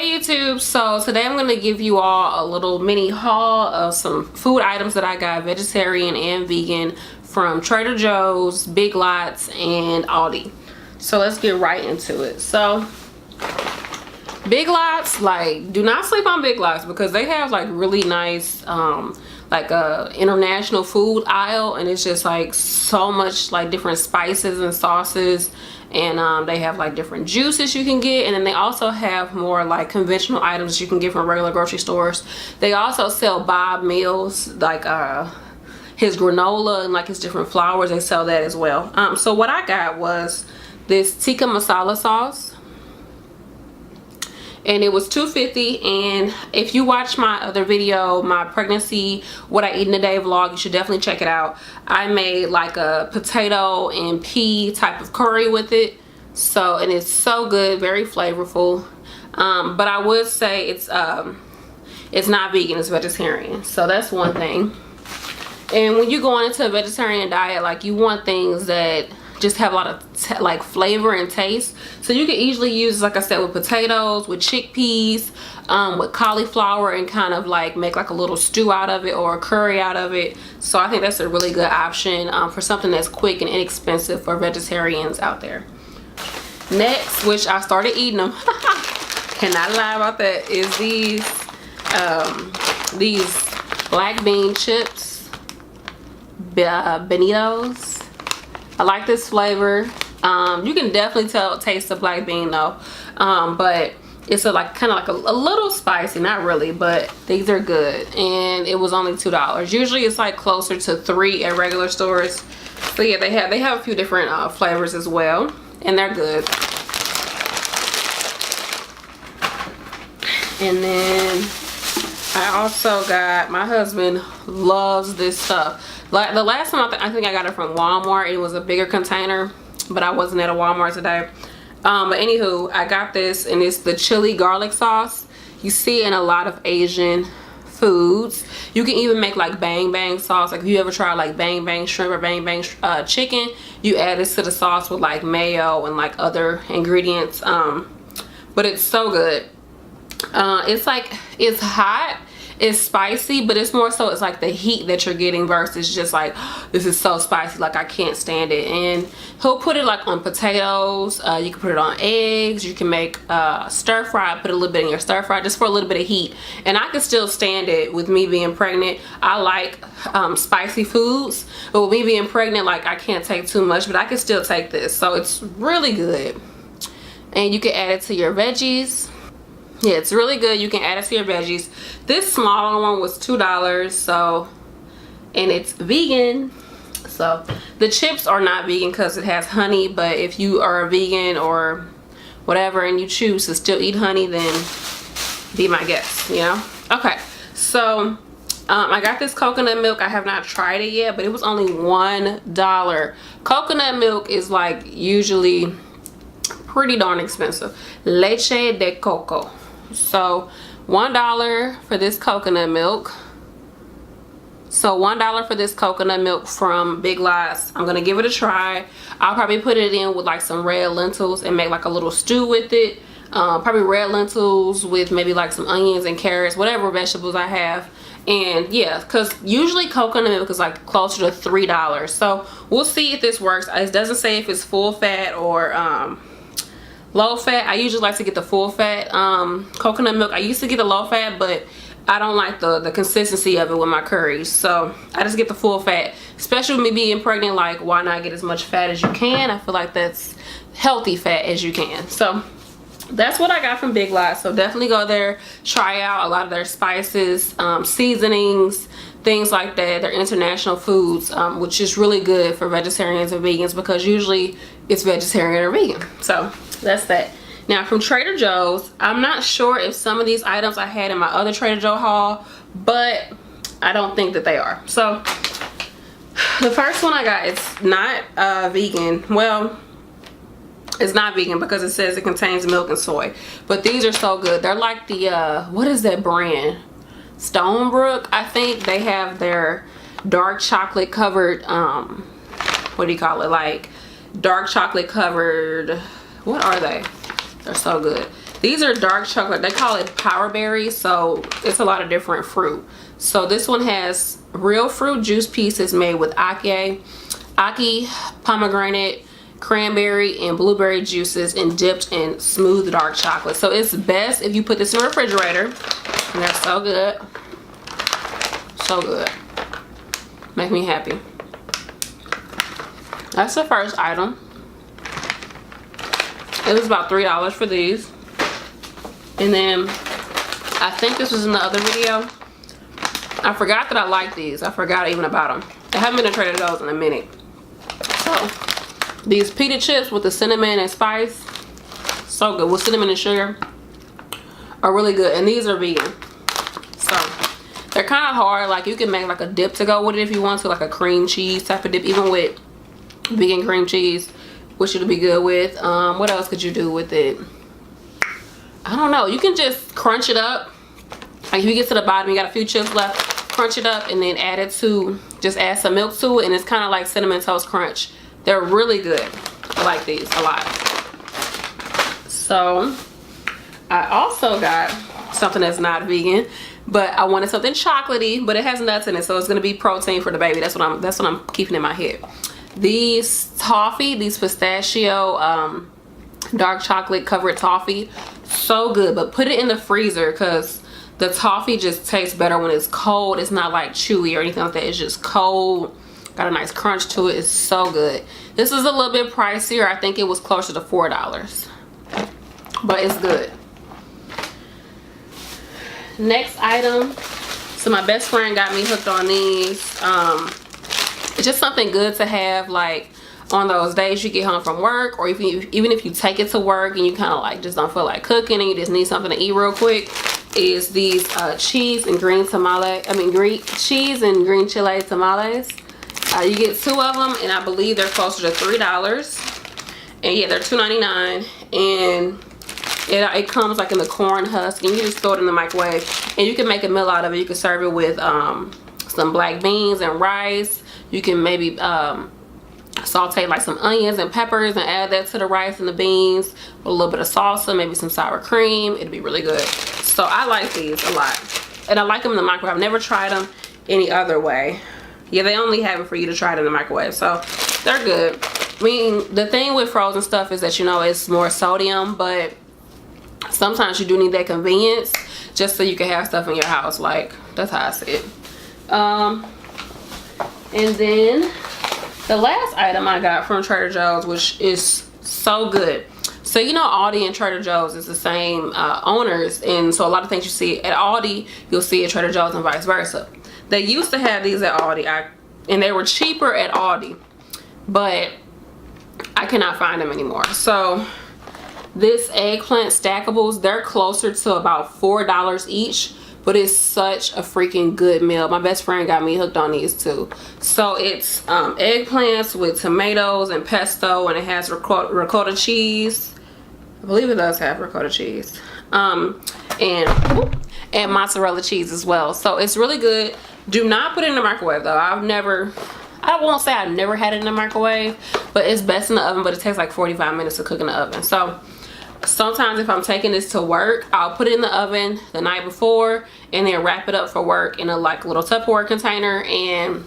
Hey YouTube, so today I'm going to give you all a little mini haul of some food items that I got vegetarian and vegan from Trader Joe's, Big Lots, and Aldi. So let's get right into it. So Big Lots, like, do not sleep on Big Lots because they have like really nice like a international food aisle, and it's just like so much like different spices and sauces, and they have like different juices you can get, and then they also have more like conventional items you can get from regular grocery stores. They also sell Bob meals, like his granola and like his different flours. They sell that as well. So what I got was this tikka masala sauce, and it was $2.50. And if you watch my other video, my pregnancy what I eat in a day vlog, you should definitely check it out. I made like a potato and pea type of curry with it, so, and it's so good, very flavorful. But I would say it's not vegan, it's vegetarian, so that's one thing. And when you're going into a vegetarian diet, like, you want things that just have a lot of like flavor and taste, so you can easily use, like I said, with potatoes, with chickpeas, with cauliflower, and kind of like make like a little stew out of it or a curry out of it. So I think that's a really good option for something that's quick and inexpensive for vegetarians out there. Next, which I started eating them cannot lie about that, is these black bean chips, Benitos. I like this flavor. You can definitely taste the black bean though, but it's like kind of like a little spicy, not really, but these are good, and it was only $2. Usually it's like closer to $3 at regular stores. So yeah, they have a few different flavors as well, and they're good. And then I also got, my husband loves this stuff. Like the last time I think I got it from Walmart, it was a bigger container, but I wasn't at a Walmart today. But anywho, I got this, and it's the chili garlic sauce. You see it in a lot of Asian foods. You can even make like bang bang sauce. Like if you ever try like bang bang shrimp or bang bang chicken, you add this to the sauce with like mayo and like other ingredients. But it's so good. It's like, it's hot, it's spicy, but it's more so it's like the heat that you're getting versus just like, this is so spicy, like I can't stand it. And he'll put it like on potatoes, you can put it on eggs, you can make stir fry, put a little bit in your stir fry just for a little bit of heat. And I can still stand it with me being pregnant. I like spicy foods, but with me being pregnant, like I can't take too much, but I can still take this. So it's really good, and you can add it to your veggies. Yeah, it's really good. You can add it to your veggies. This smaller one was $2, so, and it's vegan. So the chips are not vegan because it has honey, but if you are a vegan or whatever and you choose to still eat honey, then be my guest, you know. Okay, so I got this coconut milk. I have not tried it yet, but it was only $1. Coconut milk is like usually pretty darn expensive. Leche de coco. So $1 for this coconut milk. So $1 for this coconut milk from Big Lots. I'm gonna give it a try. I'll probably put it in with like some red lentils and make like a little stew with it. Probably red lentils with maybe like some onions and carrots, whatever vegetables I have. And yeah, because usually coconut milk is like closer to $3. So we'll see if this works. It doesn't say if it's full fat or low fat. I usually like to get the full fat coconut milk. I used to get the low fat, but I don't like the consistency of it with my curries, so I just get the full fat. Especially with me being pregnant, like, why not get as much fat as you can? I feel like that's healthy fat as you can. So that's what I got from Big Lots. So definitely go there, try out a lot of their spices, seasonings, things like that. They're international foods, which is really good for vegetarians and vegans because usually it's vegetarian or vegan. So that's that. Now from Trader Joe's, I'm not sure if some of these items I had in my other Trader Joe haul, but I don't think that they are. So the first one I got, it's not vegan. Well, it's not vegan because it says it contains milk and soy, but these are so good. They're like the what is that brand? Stonebrook, I think. They have their dark chocolate covered what do you call it, like dark chocolate covered, what are they? They're so good. These are dark chocolate. They call it power berries, so it's a lot of different fruit. So this one has real fruit juice pieces made with aki, pomegranate, cranberry, and blueberry juices, and dipped in smooth dark chocolate. So it's best if you put this in the refrigerator, and they're so good. So good. Make me happy. That's the first item. It was about $3 for these. And then I think this was in the other video. I forgot that I like these. I forgot even about them. I haven't been to Trader Joe's in a minute. So these pita chips with the cinnamon and spice, so good, with cinnamon and sugar, are really good. And these are vegan, so they're kind of hard. Like, you can make like a dip to go with it if you want to, like a cream cheese type of dip, even with vegan cream cheese, which it'll be good with. What else could you do with it? I don't know. You can just crunch it up. Like, if you get to the bottom, you got a few chips left, crunch it up and then add it to, just add some milk to it, and it's kind of like Cinnamon Toast Crunch. They're really good. I like these a lot. So I also got something that's not vegan, but I wanted something chocolatey, but it has nuts in it, so it's gonna be protein for the baby. That's what I'm keeping in my head. These toffee, these pistachio dark chocolate covered toffee, so good. But put it in the freezer, because the toffee just tastes better when it's cold. It's not like chewy or anything like that. It's just cold, got a nice crunch to it. It's so good. This is a little bit pricier. I think it was closer to $4, but it's good. Next item, so my best friend got me hooked on these. It's just something good to have, like on those days you get home from work, or even if you take it to work and you kind of like just don't feel like cooking and you just need something to eat real quick, is these cheese and green cheese and green chile tamales. You get 2 of them, and I believe they're closer to $3. And yeah, they're $2.99, and it comes like in the corn husk, and you just throw it in the microwave, and you can make a meal out of it. You can serve it with some black beans and rice. You can maybe saute like some onions and peppers and add that to the rice and the beans with a little bit of salsa, maybe some sour cream. It'd be really good. So I like these a lot, and I like them in the microwave. I've never tried them any other way. Yeah, they only have it for you to try it in the microwave, so they're good. I mean, the thing with frozen stuff is that, you know, it's more sodium, but sometimes you do need that convenience just so you can have stuff in your house. Like, that's how I see it. And then the last item I got from Trader Joe's, which is so good. So, you know, Aldi and Trader Joe's is the same owners, and so a lot of things you see at Aldi, you'll see at Trader Joe's and vice versa. They used to have these at Aldi, and they were cheaper at Aldi, but I cannot find them anymore. So this eggplant stackables, they're closer to about $4 each, but it's such a freaking good meal. My best friend got me hooked on these too. So it's eggplants with tomatoes and pesto, and it has ricotta cheese. I believe it does have ricotta cheese, and mozzarella cheese as well. So it's really good. Do not put it in the microwave though. I won't say I've never had it in the microwave, but it's best in the oven. But it takes like 45 minutes to cook in the oven. So sometimes if I'm taking this to work, I'll put it in the oven the night before and then wrap it up for work in a like little Tupperware container and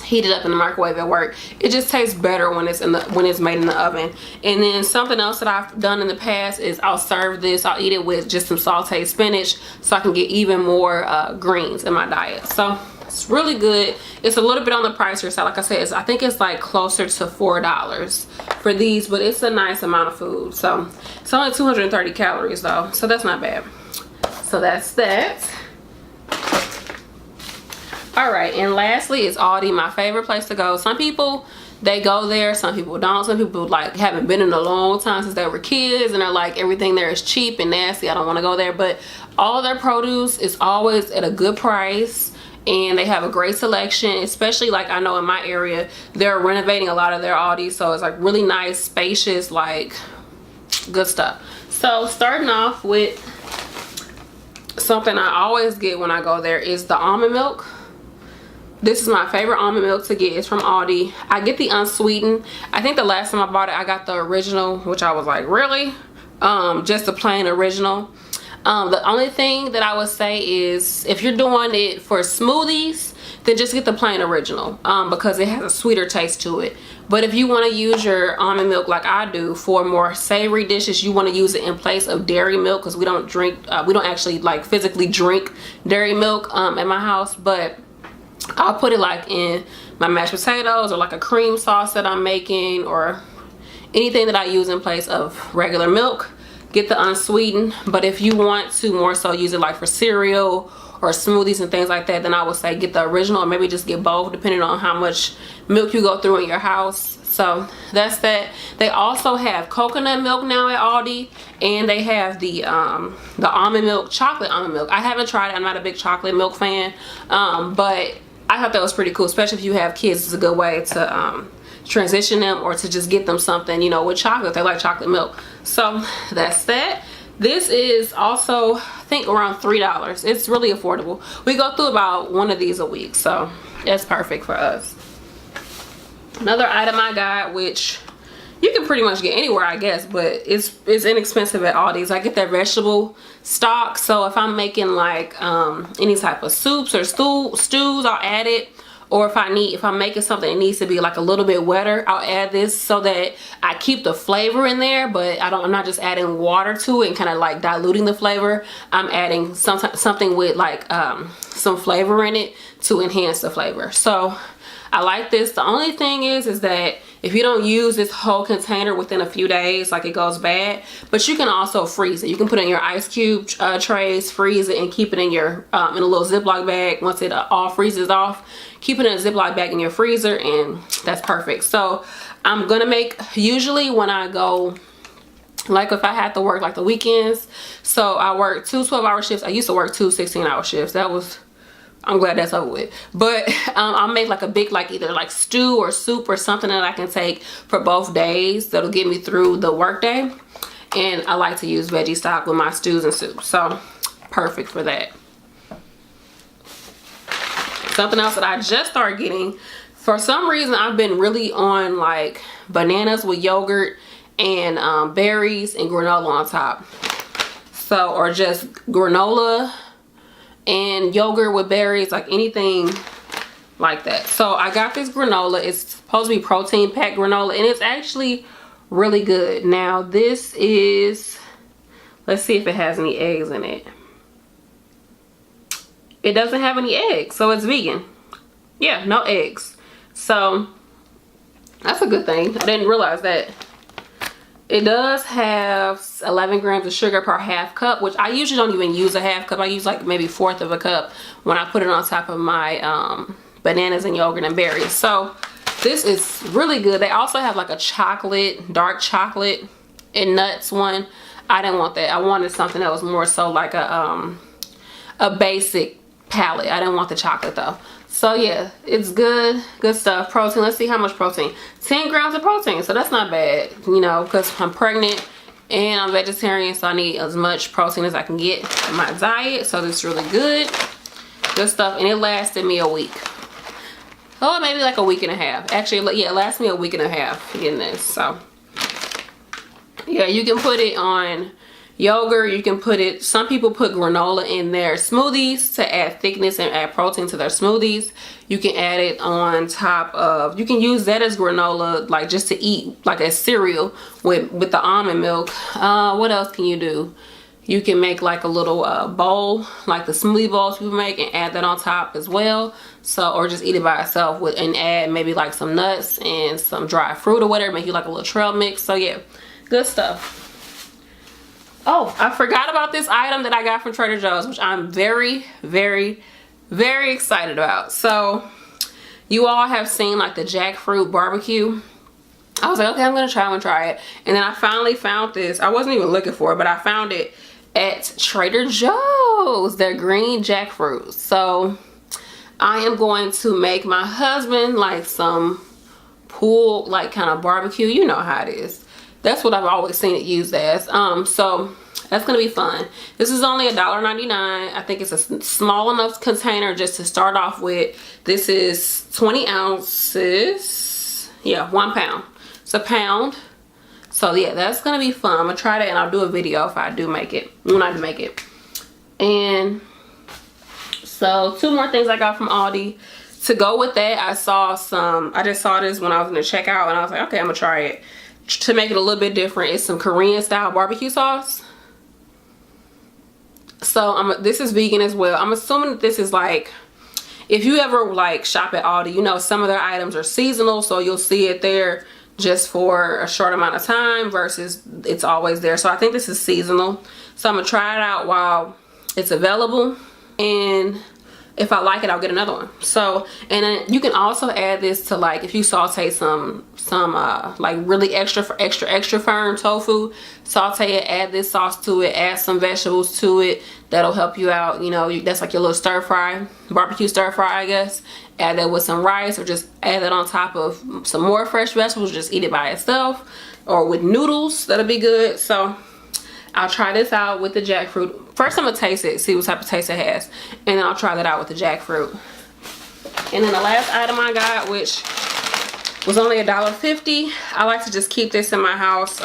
heat it up in the microwave at work. It just tastes better when it's made in the oven. And then something else that I've done in the past is I'll serve this, I'll eat it with just some sauteed spinach so I can get even more greens in my diet. So it's really good. It's a little bit on the pricier side. Like I said, I think it's like closer to $4 for these, but it's a nice amount of food. So it's only 230 calories though, so that's not bad. So that's that. All right, and lastly is Aldi, my favorite place to go. Some people, they go there, some people don't. Some people like haven't been in a long time since they were kids, and they're like, everything there is cheap and nasty, I don't want to go there. But all their produce is always at a good price, and they have a great selection. Especially like I know in my area, they're renovating a lot of their Aldi, so it's like really nice, spacious, like good stuff. So starting off with something I always get when I go there is the almond milk. This is my favorite almond milk to get. It's from Aldi. I get the unsweetened. I think the last time I bought it, I got the original, which I was like, really? just the plain original. The only thing that I would say is if you're doing it for smoothies, then just get the plain original, because it has a sweeter taste to it. But if you want to use your almond milk like I do for more savory dishes, you want to use it in place of dairy milk, because we don't actually like physically drink dairy milk at my house. But I'll put it like in my mashed potatoes, or like a cream sauce that I'm making, or anything that I use in place of regular milk. Get the unsweetened. But if you want to more so use it like for cereal or smoothies and things like that, then I would say get the original, or maybe just get both depending on how much milk you go through in your house. So that's that. They also have coconut milk now at Aldi, and they have the almond milk, chocolate almond milk. I haven't tried it. I'm not a big chocolate milk fan, but I thought that was pretty cool, especially if you have kids. It's a good way to transition them, or to just get them something, you know, with chocolate. They like chocolate milk. So that's that. This is also, I think, around $3. It's really affordable. We go through about one of these a week, so that's perfect for us. Another item I got, which you can pretty much get anywhere, I guess, but it's inexpensive at Aldi's. I get their vegetable stock, so if I'm making like any type of soups or stews, I'll add it. Or if I'm making something that needs to be like a little bit wetter, I'll add this so that I keep the flavor in there, but I'm not just adding water to it and kind of like diluting the flavor. I'm adding something with like some flavor in it to enhance the flavor. So I like this. The only thing is that if you don't use this whole container within a few days, like, it goes bad. But you can also freeze it. You can put it in your ice cube trays, freeze it, and keep it in your in a little Ziploc bag. Once it all freezes off, keep it in a Ziploc bag in your freezer, and that's perfect. So I'm gonna make, usually when I go, like if I had to work like the weekends, so I work 2 12-hour shifts. I used to work 2 16-hour shifts. I'm glad that's over with. But I'll make like a big, like either like stew or soup or something that I can take for both days that'll get me through the work day. And I like to use veggie stock with my stews and soups, so perfect for that. Something else that I just started getting, for some reason I've been really on like bananas with yogurt and berries and granola on top. So, or just granola and yogurt with berries, like anything like that. So I got this granola. It's supposed to be protein packed granola, and it's actually really good. Now this is, let's see if it has any eggs in it. It doesn't have any eggs, so it's vegan. Yeah, no eggs. So that's a good thing. I didn't realize that. It does have 11 grams of sugar per half cup, which I usually don't even use a half cup. I use like maybe 1/4 of a cup when I put it on top of my bananas and yogurt and berries. So this is really good. They also have like a chocolate, dark chocolate and nuts one. I didn't want that. I wanted something that was more so like a basic palette. I didn't want the chocolate though. So yeah, it's good stuff. Protein, let's see how much protein. 10 grams of protein, so that's not bad, you know, because I'm pregnant and I'm vegetarian, so I need as much protein as I can get in my diet. So this is really good stuff, and it lasted me a week. Oh, maybe like a week and a half. Actually, yeah, it lasted me a week and a half getting this. So yeah, you can put it on yogurt. You can put it, some people put granola in their smoothies to add thickness and add protein to their smoothies. You can add it on top of, you can use that as granola, like just to eat like a cereal with the almond milk. What else can you do? You can make like a little bowl, like the smoothie bowls people make, and add that on top as well. So, or just eat it by itself and add maybe like some nuts and some dried fruit or whatever, make you like a little trail mix. So yeah, good stuff. Oh, I forgot about this item that I got from Trader Joe's, which I'm very, very, very excited about. So you all have seen like the jackfruit barbecue. I was like, okay, I'm gonna try it. And then I finally found this. I wasn't even looking for it, but I found it at Trader Joe's, their green jackfruit. So I am going to make my husband like some pool, like kind of barbecue. You know how it is. That's what I've always seen it used as. So that's gonna be fun. This is only $1.99. I think it's a small enough container just to start off with. This is 20 ounces. Yeah, 1 pound. It's a pound. So yeah, that's gonna be fun. I'm gonna try that and I'll do a video if I do make it, when I do make it. And so 2 more things I got from Aldi. To go with that, I just saw this when I was in the checkout and I was like, okay, I'm gonna try it. To make it a little bit different, it's some Korean style barbecue sauce. So this is vegan as well. I'm assuming that this is like, if you ever like shop at Aldi, you know some of their items are seasonal, so you'll see it there just for a short amount of time versus it's always there. So I think this is seasonal. So I'm gonna try it out while it's available, and if I like it, I'll get another one. So, and then you can also add this to, like, if you saute some like really extra firm tofu, saute it, add this sauce to it, add some vegetables to it. That'll help you out. You know, that's like your little stir fry, barbecue stir fry, I guess. Add that with some rice, or just add it on top of some more fresh vegetables. Just eat it by itself, or with noodles. That'll be good. So I'll try this out with the jackfruit. First I'm gonna taste it, see what type of taste it has, and then I'll try that out with the jackfruit. And then the last item I got, which was only $1.50, I like to just keep this in my house,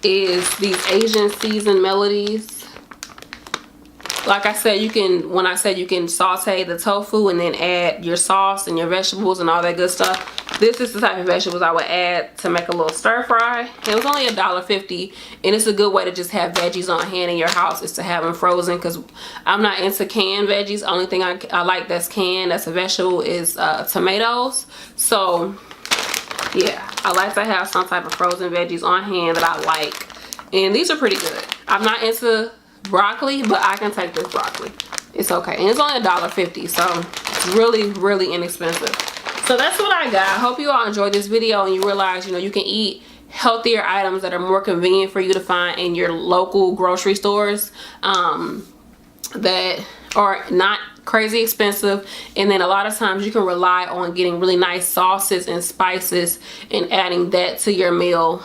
is these Asian seasoned melodies. Like I said, when I said you can saute the tofu and then add your sauce and your vegetables and all that good stuff, this is the type of vegetables I would add to make a little stir fry. It was only $1.50, and it's a good way to just have veggies on hand in your house, is to have them frozen, because I'm not into canned veggies. The only thing I like that's canned, that's a vegetable, is tomatoes. So yeah, I like to have some type of frozen veggies on hand that I like, and these are pretty good. I'm not into broccoli, but I can take this broccoli. It's okay, and it's only $1.50, so it's really inexpensive. So that's what I got. I hope you all enjoyed this video and you realize, you know, you can eat healthier items that are more convenient for you to find in your local grocery stores, that are not crazy expensive. And then a lot of times you can rely on getting really nice sauces and spices and adding that to your meal,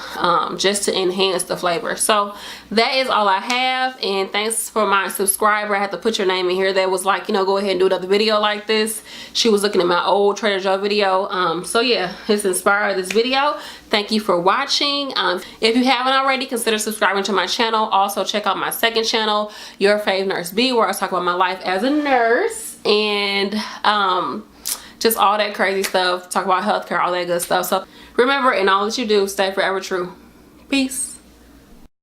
just to enhance the flavor. So that is all I have, and thanks for my subscriber. I had to put your name in here that was like, you know, go ahead and do another video like this. She was looking at my old Trader Joe video, so yeah, it's inspired this video. Thank you for watching. If you haven't already, consider subscribing to my channel. Also check out my second channel, Your Fave Nurse B, where I talk about my life as a nurse and just all that crazy stuff, talk about healthcare, all that good stuff. So remember, in all that you do, stay forever true. Peace.